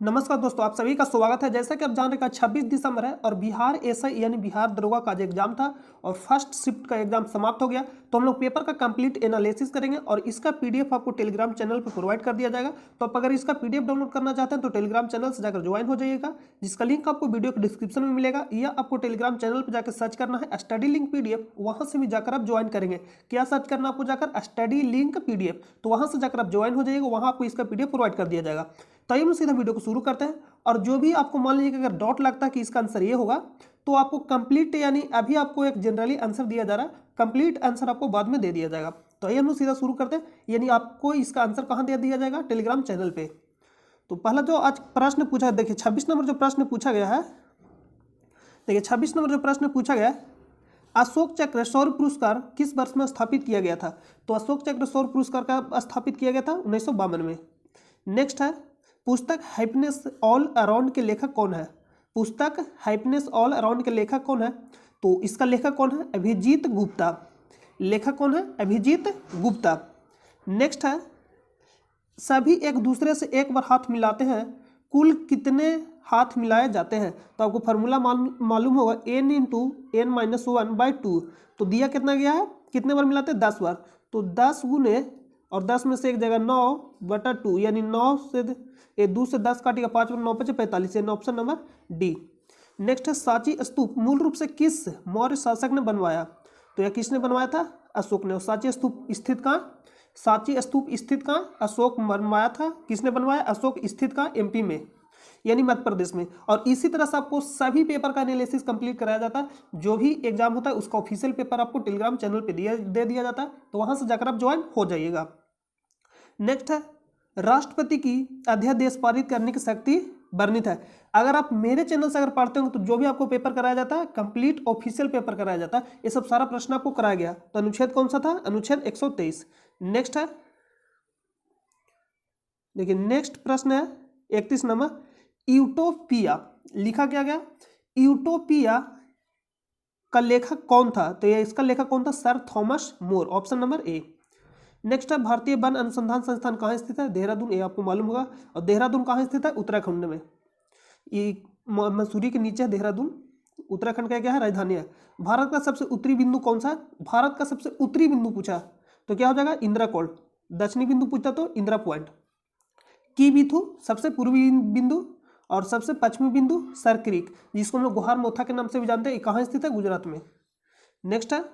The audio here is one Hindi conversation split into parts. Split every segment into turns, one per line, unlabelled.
नमस्कार दोस्तों, आप सभी का स्वागत है। जैसा कि आप जान रहे हैं 26 दिसंबर है और बिहार एसआई यानी बिहार दरोगा का जो एग्जाम था और फर्स्ट शिफ्ट का एग्जाम समाप्त हो गया। तो हम लोग पेपर का कंप्लीट एनालिसिस करेंगे और इसका पीडीएफ आपको टेलीग्राम चैनल पर प्रोवाइड कर दिया जाएगा। तो आप अगर इसका पीडीएफ डाउनलोड करना चाहते हैं तो टेलीग्राम चैनल से जाकर ज्वाइन हो जाइएगा, जिसका लिंक आपको वीडियो के डिस्क्रिप्शन में मिलेगा, या आपको टेलीग्राम चैनल पर जाकर सर्च करना है स्टडी लिंक पीडीएफ। वहां से भी जाकर आप ज्वाइन करेंगे। क्या सर्च करना आपको जाकर स्टडी लिंक पीडीएफ, तो वहां से जाकर आप ज्वाइन हो जाइएगा, वहां आपको इसका पीडीएफ प्रोवाइड कर दिया जाएगा। तो आइए हम सीधा वीडियो को शुरू करते हैं। और जो भी आपको मान लीजिए कि अगर डाउट लगता है कि इसका आंसर ये होगा, तो आपको कंप्लीट यानी अभी आपको एक जनरली आंसर दिया जा रहा है, कंप्लीट आंसर आपको बाद में दे दिया जाएगा। तो आइए हम सीधा शुरू करते हैं। यानी आपको इसका आंसर कहाँ दे दिया जाएगा? टेलीग्राम चैनल पे। तो पहला जो आज प्रश्न पूछा है, देखिए 26 नंबर जो प्रश्न पूछा गया है, देखिए 26 नंबर जो प्रश्न पूछा गया है, अशोक चक्र सौर पुरस्कार किस वर्ष में स्थापित किया गया था? तो अशोक चक्र सौर पुरस्कार का स्थापित किया गया था 1952 में। नेक्स्ट है, पुस्तक हैप्पीनेस ऑल अराउंड के लेखक कौन है? पुस्तक हैप्पीनेस ऑल अराउंड के लेखक कौन है? तो इसका लेखक कौन है? अभिजीत गुप्ता। लेखक कौन है? अभिजीत गुप्ता। नेक्स्ट है, सभी एक दूसरे से एक बार हाथ मिलाते हैं, कुल कितने हाथ मिलाए जाते हैं? तो आपको फार्मूला मालूम होगा, n इंटू एन माइनस 1/2। तो दिया कितना गया है, कितने बार मिलाते हैं? 10 बार। तो 10 गुने और 10 में से एक जगह 9/2, यानी 9 से 2 से 10 काटिएगा, 5 और 9 5 45, यानी ऑप्शन नंबर डी। नेक्स्ट है, सांची स्तूप मूल रूप से किस मौर्य शासक ने बनवाया? तो यह किसने बनवाया था? अशोक ने। और सांची स्तूप स्थित कहाँ? सांची स्तूप स्थित कहाँ? अशोक बनवाया था। किसने बनवाया? अशोक। स्थित कहाँ? एमपी में, यानी मध्य प्रदेश में। और इसी तरह से आपको सभी पेपर का एनालिसिस कंप्लीट कराया जाता है। जो भी एग्जाम होता है उसका ऑफिशियल पेपर आपको टेलीग्राम चैनल पे दे दिया जाता है, तो वहां से जाकर आप ज्वाइन हो जाइएगा। नेक्स्ट है, राष्ट्रपति की अध्यादेश पारित करने की शक्ति वर्णित है। अगर आप मेरे चैनल से अगर पढ़ते हो तो जो भी आपको पेपर कराया जाता है, कंप्लीट ऑफिशियल पेपर कराया जाता है। ये सब सारा प्रश्न आपको कराया गया। तो अनुच्छेद कौन सा था? अनुच्छेद 123। नेक्स्ट है, देखिए नेक्स्ट प्रश्न है 31 नंबर, यूटोपिया लिखा क्या गया? यूटोपिया का लेखक कौन था? तो ये इसका लेखक कौन था? Sir Thomas More. Option number ए। नेक्स्ट है, भारतीय वन अनुसंधान संस्थान कहाँ स्थित है? देहरादून। ये आपको मालूम होगा। और देहरादून कहाँ स्थित है? उत्तराखंड में। ये मसूरी के नीचे है देहरादून। उत्तराखंड का क्या है? राजधानी है। भारत का सबसे उत्तरी बिंदु कौन सा है? भारत का सबसे उत्तरी बिंदु पूछा तो क्या हो जाएगा? इंदिरा कोल। दक्षिणी बिंदु पूछता तो इंदिरा पॉइंट। की बिथु सबसे पूर्वी बिंदु, और सबसे पश्चिमी बिंदु सर क्रीक, जिसको हम लोग गुहार मोथा के नाम से भी जानते हैं। कहाँ स्थित है? गुजरात में। नेक्स्ट है,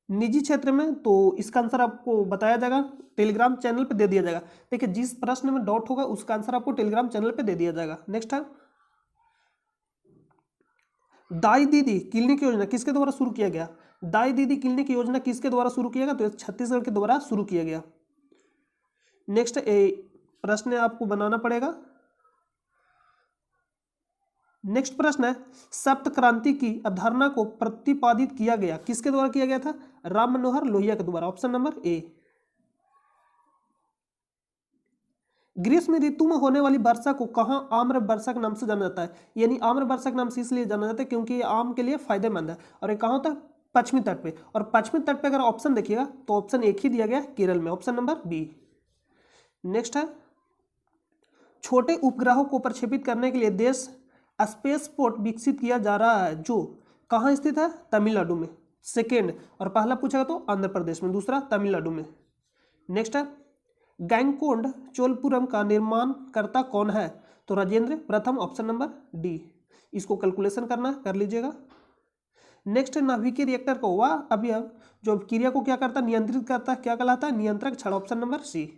निजी क्षेत्र में, तो इसका आंसर आपको बताया जाएगा, टेलीग्राम चैनल पे दे दिया जाएगा। देखिए जिस प्रश्न में डाउट होगा उसका आंसर आपको टेलीग्राम चैनल पे दे दिया जाएगा। नेक्स्ट है, दाई दीदी क्लिनिक योजना किसके द्वारा शुरू किया गया? दाई दीदी क्लिनिक योजना किसके द्वारा शुरू किया गया? तो छत्तीसगढ़ के द्वारा शुरू किया गया। नेक्स्ट प्रश्न आपको बनाना पड़ेगा। नेक्स्ट प्रश्न है, सप्त क्रांति की अवधारणा को प्रतिपादित किया गया किसके द्वारा किया गया था? राम मनोहर लोहिया के द्वारा। ऑप्शन नंबर ए। ग्रीष्म ऋतु में होने वाली वर्षा को कहाँ आम्र वर्षा के नाम से जाना जाता है? यानी आम्र वर्षा के नाम से इसलिए जाना जाता है क्योंकि ये आम के लिए फायदेमंद है। और ये कहाँ होता है? पश्चिमी तट पे। और पश्चिमी तट पे अगर ऑप्शन देखिएगा तो ऑप्शन एक ही दिया गया केरल में। Option number B. नेक्स्ट है, छोटे उपग्रहों को प्रक्षेपित करने के लिए देश स्पेसपोर्ट विकसित किया जा रहा है, जो कहाँ स्थित है? तमिलनाडु में। सेकेंड। और पहला पूछेगा तो आंध्र प्रदेश में, दूसरा तमिलनाडु में। नेक्स्ट है, गैंगकोंड चोलपुरम का निर्माणकर्ता कौन है? तो राजेंद्र प्रथम। Option number D. इसको कैलकुलेशन करना कर लीजिएगा। नेक्स्ट है, नाभिकीय रिएक्टर को वह अवयव जो क्रिया को क्या करता है? नियंत्रित करता है, क्या कहलाता है? नियंत्रक छड़। ऑप्शन नंबर सी।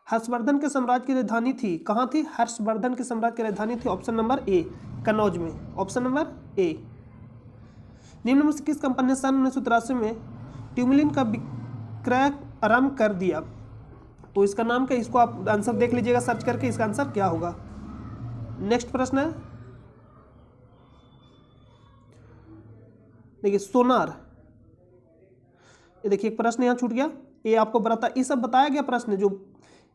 हर्षवर्धन के साम्राज्य की राजधानी थी, कहाँ थी? हर्षवर्धन के साम्राज्य की राजधानी थी ऑप्शन नंबर ए, कन्नौज में। ऑप्शन नंबर ए। निम्न में से किस कंपनी ने सन 1983 में ट्यूमलिन का विक्रय आरंभ कर दिया? तो इसका नाम क्या? इसको आप आंसर देख लीजिएगा सर्च करके, इसका आंसर क्या होगा। नेक्स्ट प्रश्न है, देखिए सोनार। ये देखिए एक प्रश्न यहाँ छूट गया, ये आपको बताता, ये सब बताया गया प्रश्न। जो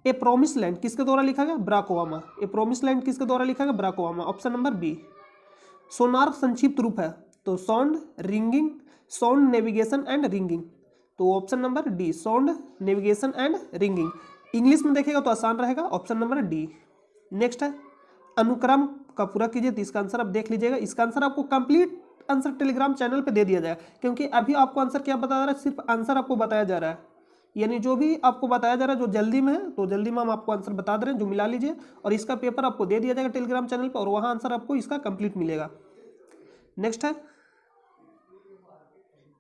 ए प्रोमिस लैंड किसके द्वारा लिखा गया? Barack Obama. A promise land किसके द्वारा लिखा गया? Barack Obama. Option number B. Sonar संक्षिप्त रूप है तो sound ringing, sound navigation and ringing. तो option number D, sound navigation and ringing. English में देखिएगा तो आसान रहेगा, ऑप्शन नंबर डी। नेक्स्ट है अनुक्रम का पूरा कीजिए, तो इसका आंसर आप देख लीजिएगा। इसका आंसर आपको कंप्लीट आंसर टेलीग्राम चैनल पे दे दिया जाएगा, क्योंकि अभी आपको आंसर क्या बताया जा रहा है, सिर्फ आंसर आपको बताया जा रहा है, यानी जो भी आपको बताया जा रहा है जो जल्दी में है तो जल्दी में हम आपको आंसर बता दे रहे हैं, जो मिला लीजिए और इसका पेपर आपको दे दिया जाएगा टेलीग्राम चैनल पर और वहाँ आंसर आपको इसका कंप्लीट मिलेगा। नेक्स्ट है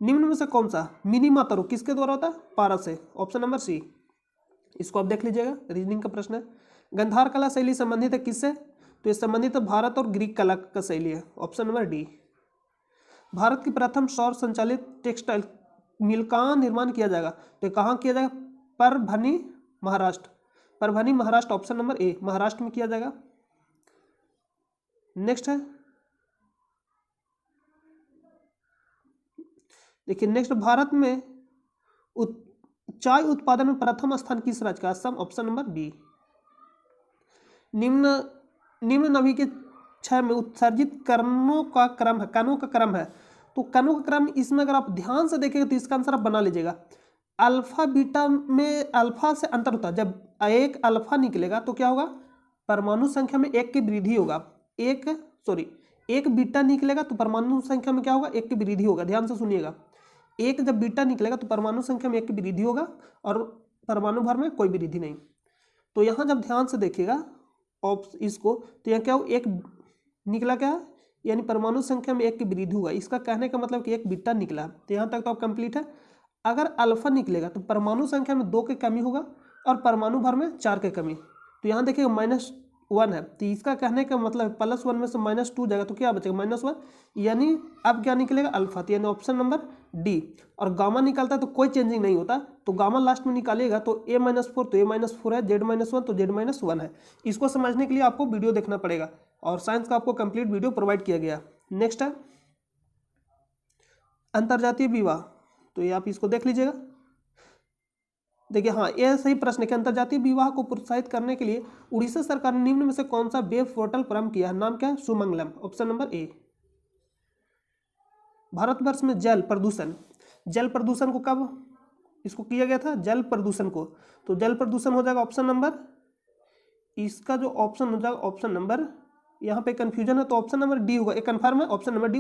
निम्न में से कौन सा मिनिमा तरु किसके द्वारा होता है, पारस से, ऑप्शन नंबर सी। इसको आप देख लीजिएगा, रीजनिंग का प्रश्न है। गंधार कला शैली संबंधित है किससे, तो ये संबंधित है भारत और ग्रीक कला का शैली है, ऑप्शन नंबर डी। भारत की प्रथम सौर संचालित टेक्सटाइल मिल कहाँ निर्माण किया जाएगा, तो कहाँ किया जाएगा, परभनी महाराष्ट्र, परभनी महाराष्ट्र, ऑप्शन नंबर ए, महाराष्ट्र में किया जाएगा। नेक्स्ट है देखिए, नेक्स्ट भारत में चाय उत्पादन में प्रथम स्थान किस राज्य का, असम, ऑप्शन नंबर बी। निम्न नवी के क्षय में उत्सर्जित कणों का क्रम है, तो कणों का क्रम इसमें अगर आप ध्यान से देखेंगे तो इसका आंसर आप बना लीजिएगा। अल्फा बीटा में अल्फा से अंतर होता है, जब एक अल्फा निकलेगा तो क्या होगा, परमाणु संख्या में एक की वृद्धि होगा, एक बीटा निकलेगा तो परमाणु संख्या में क्या होगा, एक की वृद्धि होगा। ध्यान से सुनिएगा, एक जब बीटा निकलेगा तो परमाणु संख्या में एक की वृद्धि होगा और परमाणु भर में कोई वृद्धि नहीं। तो यहाँ जब ध्यान से देखिएगा इसको, तो यहाँ क्या हो, एक निकला क्या, यानी परमाणु संख्या में एक की वृद्धि हुआ, इसका कहने का मतलब कि एक बीटा निकला। तो यहाँ तक तो आप कंप्लीट है। अगर अल्फा निकलेगा तो परमाणु संख्या में 2 की कमी होगा और परमाणु भर में 4 की कमी। तो यहाँ देखिएगा -1 है, तो इसका कहने का मतलब +1 में से -2 जाएगा तो क्या बचेगा, -1, यानी अब क्या निकलेगा, अल्फा, तो यानी ऑप्शन नंबर डी। और गामा निकलता है तो कोई चेंजिंग नहीं होता, तो गामा लास्ट में निकालिएगा तो A-4, तो A-4 है, Z-1 तो Z-1 है। इसको समझने के लिए आपको वीडियो देखना पड़ेगा और साइंस का आपको कंप्लीट वीडियो प्रोवाइड किया गया। नेक्स्ट है अंतर्जातीय विवाह, तो ये आप इसको देख लीजिएगा। देखिए हाँ, यह सही प्रश्न है कि अंतर्जातीय विवाह को प्रोत्साहित करने के लिए उड़ीसा सरकार ने निम्न में से कौन सा वेब पोर्टल प्रारंभ किया है, नाम क्या है, सुमंगलम, ऑप्शन नंबर ए। भारतवर्ष में जल प्रदूषण को कब इसको किया गया था, जल प्रदूषण को, तो जल प्रदूषण हो जाएगा ऑप्शन नंबर, इसका जो ऑप्शन हो जाएगा ऑप्शन नंबर, यहाँ पे कंफ्यूजन है तो ऑप्शन नंबर डी होगा, एक कन्फर्म है, ऑप्शन नंबर डी,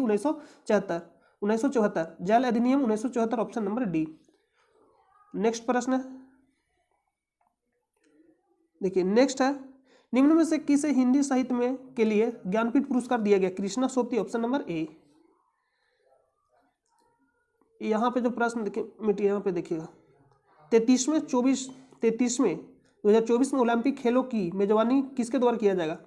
1974 जल अधिनियम 1974, ऑप्शन नंबर डी। नेक्स्ट प्रश्न है देखिए, नेक्स्ट है निम्न में से किसे हिंदी साहित्य में के लिए ज्ञानपीठ पुरस्कार दिया गया, कृष्णा सोपती, ऑप्शन नंबर ए। यहाँ पे जो प्रश्न देखिए, यहाँ पे देखिएगा 2024 में ओलंपिक खेलों की मेजबानी किसके द्वारा किया जाएगा,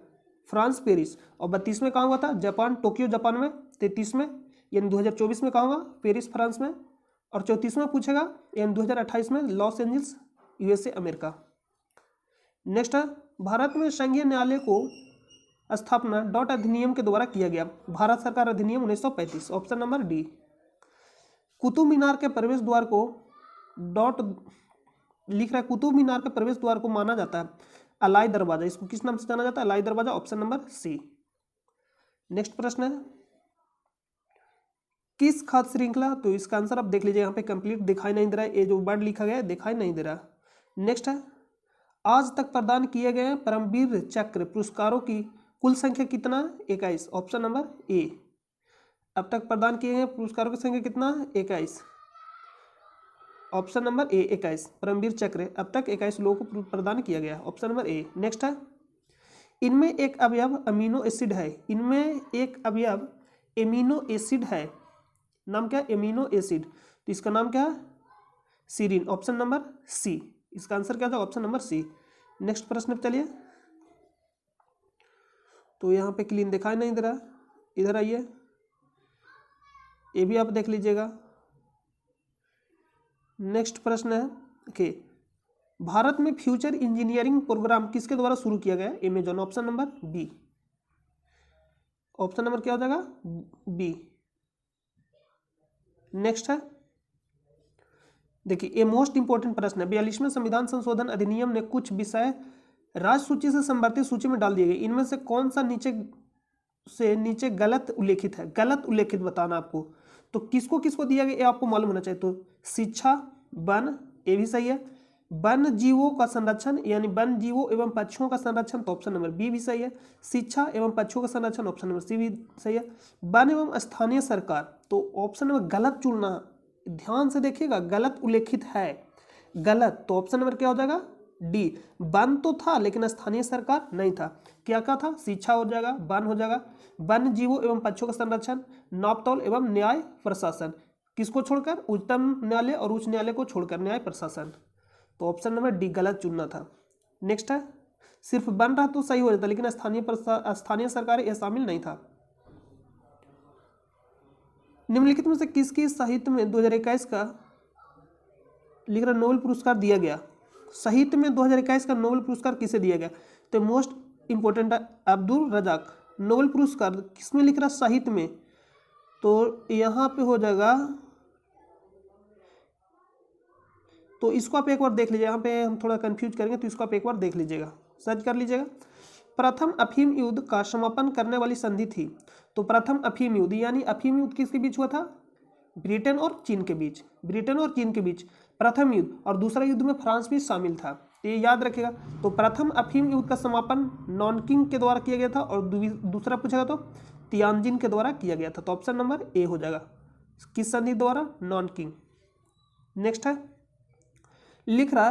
फ्रांस, पेरिस। और 32वें कहाँ हुआ था, जापान, टोक्यो जापान में। 33वें यानी 2024 में कहाँ होगा, पेरिस फ्रांस में। और 34वां पूछेगा यानी 2028 में Los Angeles USA America. Next है भारत में संघीय न्यायालय को स्थापना डॉट अधिनियम के द्वारा किया गया, भारत सरकार अधिनियम 1935, option number D. Qutub Minar के प्रवेश द्वार को डॉट लिख रहा है, कुतुब मीनार के प्रवेश द्वार को माना जाता है अलाई दरवाजा, इसको किस नाम से जाना जाता है, अलाई दरवाजा, ऑप्शन नंबर सी। नेक्स्ट प्रश्न है किस खाद्य श्रृंखला, तो इसका आंसर आप देख लीजिए, यहाँ पे कंप्लीट दिखाई नहीं दे रहा है, ये जो वर्ड लिखा गया है दिखाई नहीं दे रहा। नेक्स्ट है आज तक प्रदान किए गए परमवीर चक्र पुरस्कारों की कुल संख्या कितना, 21, ऑप्शन नंबर ए। अब तक प्रदान किए गए पुरस्कारों की संख्या कितना, 21, ऑप्शन नंबर ए, 21 परमवीर चक्र अब तक 21 लोगों को प्रदान किया गया, ऑप्शन नंबर ए। नेक्स्ट है इनमें एक अवयव अमीनो एसिड है, इनमें एक अवयव एमिनो एसिड है, नाम क्या है, एमिनो एसिड, तो इसका नाम क्या है, सीरीन, ऑप्शन नंबर सी। इसका आंसर क्या था, ऑप्शन नंबर सी। नेक्स्ट प्रश्न पे चलिए, तो यहाँ पे क्लीन दिखाई नहीं दे रहा, इधर आइए, ये भी आप देख लीजिएगा। नेक्स्ट प्रश्न है कि भारत में फ्यूचर इंजीनियरिंग प्रोग्राम किसके द्वारा शुरू किया गया, Amazon, option number B. Option number क्या हो जाएगा, बी। नेक्स्ट है देखिए, ये मोस्ट इंपोर्टेंट प्रश्न है, 42वें संविधान संशोधन अधिनियम ने कुछ विषय राज्य सूची से संवर्धित सूची में डाल दिए गए, इनमें से कौन सा नीचे गलत उल्लेखित है, गलत उल्लेखित बताना आपको। तो किसको किसको दिया गया ये आपको मालूम होना चाहिए, तो शिक्षा, वन, ये भी सही है, वन जीवों का संरक्षण यानी वन जीवों एवं पक्षियों का संरक्षण, तो ऑप्शन नंबर बी भी सही है। शिक्षा एवं पक्षियों का संरक्षण, ऑप्शन नंबर सी भी सही है। वन एवं स्थानीय सरकार, तो ऑप्शन नंबर गलत चुनना, ध्यान से देखिएगा, गलत उल्लेखित है, गलत, तो ऑप्शन नंबर क्या हो जाएगा, डी। वन तो था लेकिन स्थानीय सरकार नहीं था। क्या क्या था, शिक्षा हो जाएगा, वन हो जाएगा, वन जीवों एवं पक्षियों का संरक्षण, नापतोल एवं न्याय प्रशासन, किसको छोड़कर, उच्चतम न्यायालय और उच्च न्यायालय को छोड़कर न्याय प्रशासन, तो ऑप्शन नंबर डी गलत चुनना था। नेक्स्ट है, सिर्फ बन रहा तो सही हो जाता लेकिन स्थानीय सरकार यह शामिल नहीं था। निम्नलिखित में से किसकी साहित्य में 2021 का लिख रहा नोबेल पुरस्कार दिया गया, साहित्य में 2021 का नोबेल पुरस्कार किसे दिया गया, तो मोस्ट इंपोर्टेंट है अब्दुल रजाक। नोबेल पुरस्कार किसमें लिख रहा, साहित्य में, तो यहाँ पे हो जाएगा, तो इसको आप एक बार देख लीजिए, यहाँ पे हम थोड़ा कंफ्यूज करेंगे तो इसको आप एक बार देख लीजिएगा, सर्च कर लीजिएगा। प्रथम अफीम युद्ध का समापन करने वाली संधि थी, तो प्रथम अफीम युद्ध यानी अफीम युद्ध किसके बीच हुआ था, ब्रिटेन और चीन के बीच, ब्रिटेन और चीन के बीच प्रथम युद्ध, और दूसरा युद्ध में फ्रांस भी शामिल था, ये याद रखिएगा। तो प्रथम अफीम युद्ध का समापन नॉनकिंग के द्वारा किया गया था और दूसरा पूछेगा तो तियानजिन के द्वारा किया गया था, तो ऑप्शन नंबर ए हो जाएगा, किस संधि द्वारा, नॉनकिंग। नेक्स्ट है, लिख रहा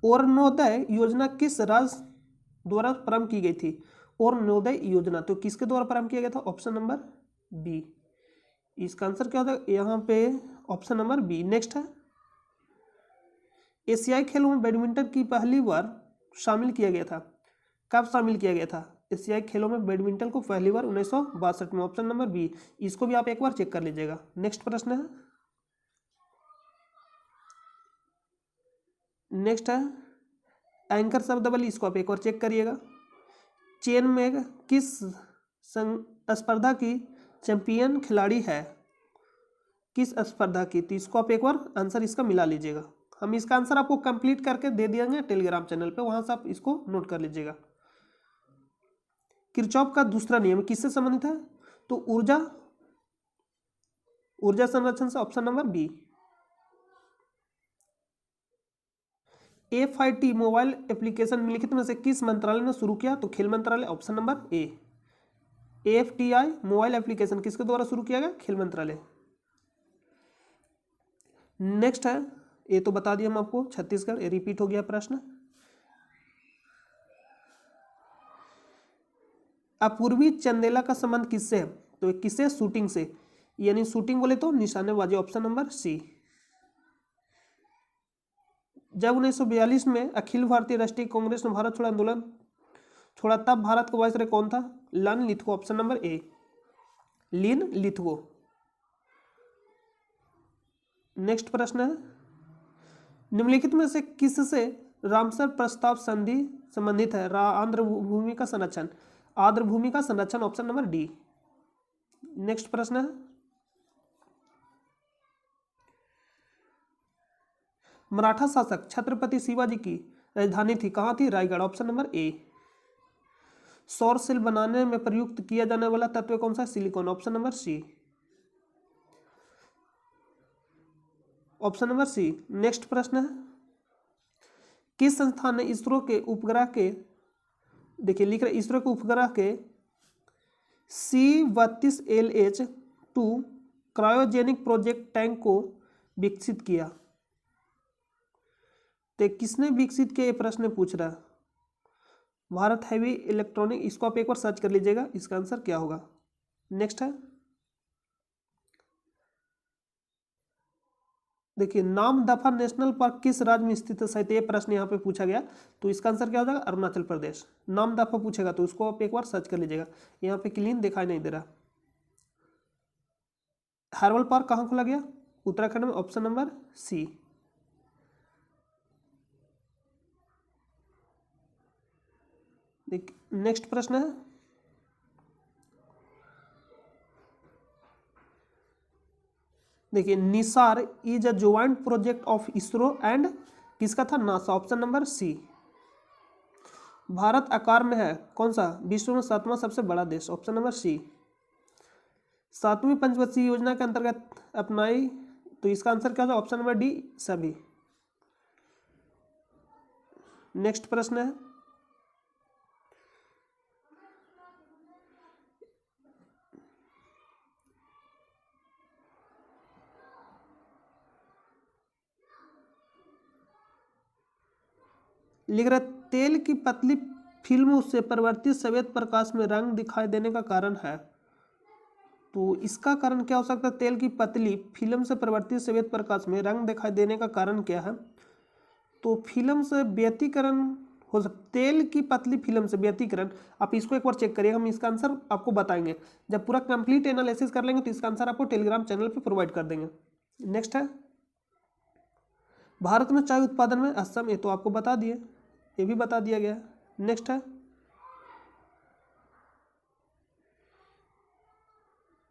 अरुणोदय योजना किस राज्य द्वारा प्रारंभ की गई थी, अरुणोदय योजना, तो किसके द्वारा प्रारंभ किया गया था, ऑप्शन नंबर बी, इसका आंसर क्या होता है यहाँ पे, ऑप्शन नंबर बी। नेक्स्ट है, एशियाई खेलों में बैडमिंटन की पहली बार शामिल किया गया था, कब शामिल किया गया था, एशियाई खेलों में बैडमिंटन को पहली बार 1962 में, ऑप्शन नंबर बी, इसको भी आप एक बार चेक कर लीजिएगा। नेक्स्ट प्रश्न है, नेक्स्ट है एंकर शब्दावली, इसको आप एक और चेक करिएगा। चेन में किस स्पर्धा की चैंपियन खिलाड़ी है, किस स्पर्धा की, तो इसको आप एक बार आंसर इसका मिला लीजिएगा, हम इसका आंसर आपको कंप्लीट करके दे देंगे टेलीग्राम चैनल पे, वहां से आप इसको नोट कर लीजिएगा। किरचॉफ का दूसरा नियम किससे संबंधित है, तो ऊर्जा संरक्षण से, option number B. FIT mobile application निम्नलिखित में से किस मंत्रालय ने शुरू किया, तो खेल मंत्रालय, ऑप्शन नंबर ए। AFTI मोबाइल एप्लीकेशन किसके द्वारा शुरू किया गया, खेल मंत्रालय। नेक्स्ट है, ये तो बता दिया हम आपको, छत्तीसगढ़, ये रिपीट हो गया प्रश्न। अपूर्वी चंदेला का संबंध किससे है, तो किससे, शूटिंग से, यानी शूटिंग बोले तो निशानेबाजी, ऑप्शन नंबर सी। जब 1942 में अखिल भारतीय राष्ट्रीय कांग्रेस ने भारत छोड़ो आंदोलन छोड़ा, तब भारत का वायसराय कौन था, Linlithgow, option number A, Linlithgow. Next प्रश्न है, निम्नलिखित में से किससे रामसर प्रस्ताव संधि संबंधित है, आंध्र भूमि का संरक्षण, आर्द्र भूमि का संरक्षण, ऑप्शन नंबर डी। नेक्स्ट प्रश्न है, मराठा शासक छत्रपति शिवाजी की राजधानी थी, कहाँ थी, रायगढ़, ऑप्शन नंबर ए। सौर सेल बनाने में प्रयुक्त किया जाने वाला तत्व कौन सा, silicon, option number C, option number C. Next प्रश्न है, किस संस्थान ने इसरो के उपग्रह के, देखिए लिख रहे इसरो के उपग्रह के C-32LH-2 क्रायोजेनिक प्रोजेक्ट टैंक को विकसित किया, तो किसने विकसित किया, ये प्रश्न पूछ रहा है, भारत हैवी इलेक्ट्रॉनिक, इसको आप एक बार सर्च कर लीजिएगा, इसका आंसर क्या होगा। नेक्स्ट है, देखिए नामदफा नेशनल पार्क किस राज्य में स्थित है, शायद ये प्रश्न यहाँ पे पूछा गया, तो इसका आंसर क्या हो जाएगा, अरुणाचल प्रदेश। नामदफा पूछेगा तो उसको आप एक बार सर्च कर लीजिएगा, यहाँ पे क्लीन दिखाई नहीं दे रहा। हर्बल पार्क कहाँ खोला गया, उत्तराखंड में, ऑप्शन नंबर सी। नेक्स्ट प्रश्न है, देखिए NISAR is a joint project of ISRO and किसका था, NASA, option number C. Bharat आकार में है कौन सा, विश्व में 7वां सबसे बड़ा देश, ऑप्शन नंबर सी। 7वीं पंचवर्षीय योजना के अंतर्गत अपनाई, तो इसका आंसर क्या होगा, ऑप्शन नंबर डी, सभी। नेक्स्ट प्रश्न है, लिख रहा है तेल की पतली फिल्म से परिवर्तित श्वेत प्रकाश में रंग दिखाई देने का कारण है। तो इसका कारण क्या हो सकता है? तेल की पतली फिल्म से परिवर्तित श्वेत प्रकाश में रंग दिखाई देने का कारण क्या है? तो फिल्म से व्यतिकरण हो सकता, तेल की पतली फिल्म से व्यतिकरण। आप इसको एक बार चेक करिए, हम इसका आंसर आपको बताएंगे जब पूरा कंप्लीट एनालिसिस कर लेंगे, तो इसका आंसर आपको टेलीग्राम चैनल पे प्रोवाइड कर देंगे। नेक्स्ट है, भारत में चाय उत्पादन में असम, ये तो आपको बता दिए, ये भी बता दिया गया। नेक्स्ट है,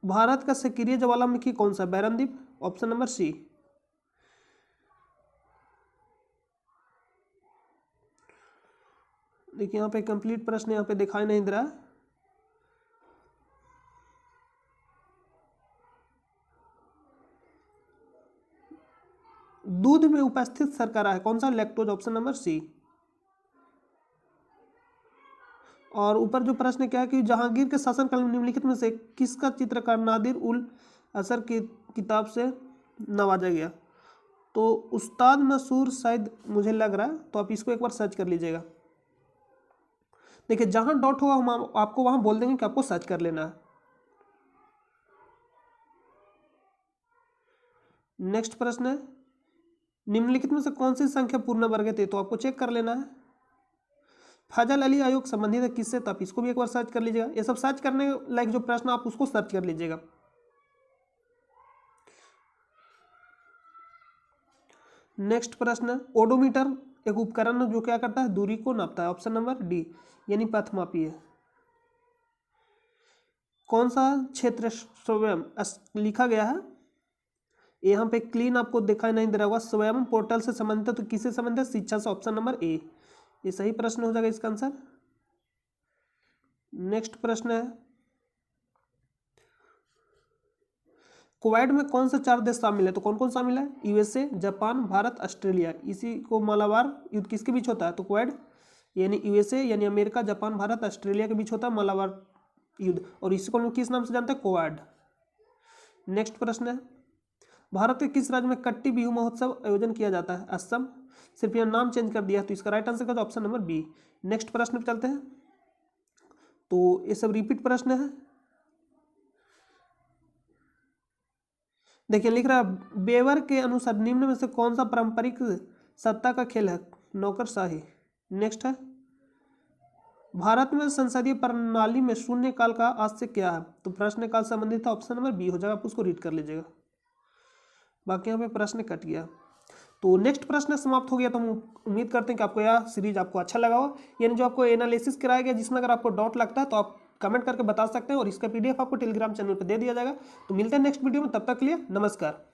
भारत का सक्रिय ज्वालामुखी कौन सा? बैरनदीप, ऑप्शन नंबर सी। देखिए यहाँ पे कंप्लीट प्रश्न यहाँ पे दिखाई नहीं दे रहा। दूध में उपस्थित शर्करा है कौन सा? Lactose, option number C. और ऊपर जो प्रश्न क्या है कि जहांगीर के शासनकाल में निम्नलिखित में से किसका चित्रकार नादिर उल असर की किताब से नवाजा गया? तो उस्ताद मंसूर शायद मुझे लग रहा है, तो आप इसको एक बार सर्च कर लीजिएगा। देखिए जहां डॉट होगा हम आपको वहां बोल देंगे कि आपको सर्च कर लेना है। नेक्स्ट प्रश्न है, निम्नलिखित में से कौन सी संख्या पूर्ण वर्ग है? तो आपको चेक कर लेना है। फजल अली आयोग संबंधित है किससे? तो आप इसको भी एक बार सर्च कर लीजिएगा। ये सब सर्च करने लायक जो प्रश्न आप उसको सर्च कर लीजिएगा। नेक्स्ट प्रश्न है, ओडोमीटर एक उपकरण जो क्या करता है? दूरी को नापता है, ऑप्शन नंबर डी, यानी पथमापी है। कौन सा क्षेत्र स्वयं लिखा गया है? यहाँ पे क्लीन आपको दिखाई नहीं दे रहा होगा। स्वयं पोर्टल से संबंधित है, तो किससे संबंधित? शिक्षा से, ऑप्शन नंबर ए, ये सही प्रश्न हो जाएगा इसका आंसर। नेक्स्ट प्रश्न है, क्वाड में कौन से 4 देश शामिल है? तो कौन कौन शामिल है? USA, Japan, Bharat, Australia. इसी को मालाबार युद्ध किसके बीच होता है? तो क्वाड यानी यूएसए यानी अमेरिका, जापान, भारत, ऑस्ट्रेलिया के बीच होता है मालाबार युद्ध, और इसी को हम किस नाम से जानते हैं? क्वाड। नेक्स्ट प्रश्न है, भारत के किस राज्य में कट्टी बिहू महोत्सव आयोजन किया जाता है? असम। सिर्फ यह नाम चेंज कर दिया, तो इसका राइट आंसर का ऑप्शन नंबर बी। नेक्स्ट प्रश्न पे चलते हैं। तो ये सब रिपीट प्रश्न है। देखिए लिख रहा है, बेवर के अनुसार निम्न में से कौन सा पारंपरिक सत्ता का खेल है? नौकरशाही। नेक्स्ट है, भारत में संसदीय प्रणाली में शून्यकाल का आशय क्या है? तो प्रश्नकाल संबंधित था, ऑप्शन नंबर बी हो जाएगा, आप उसको रीड कर लीजिएगा। बाकी यहाँ पे प्रश्न कट गया। तो नेक्स्ट प्रश्न समाप्त हो गया। तो हम उम्मीद करते हैं कि आपको यह सीरीज आपको अच्छा लगा हो, यानी जो आपको एनालिसिस कराया गया, जिसमें अगर आपको डाउट लगता है तो आप कमेंट करके बता सकते हैं, और इसका पीडीएफ आपको टेलीग्राम चैनल पर दे दिया जाएगा। तो मिलते हैं नेक्स्ट वीडियो में, तब तक के लिए नमस्कार।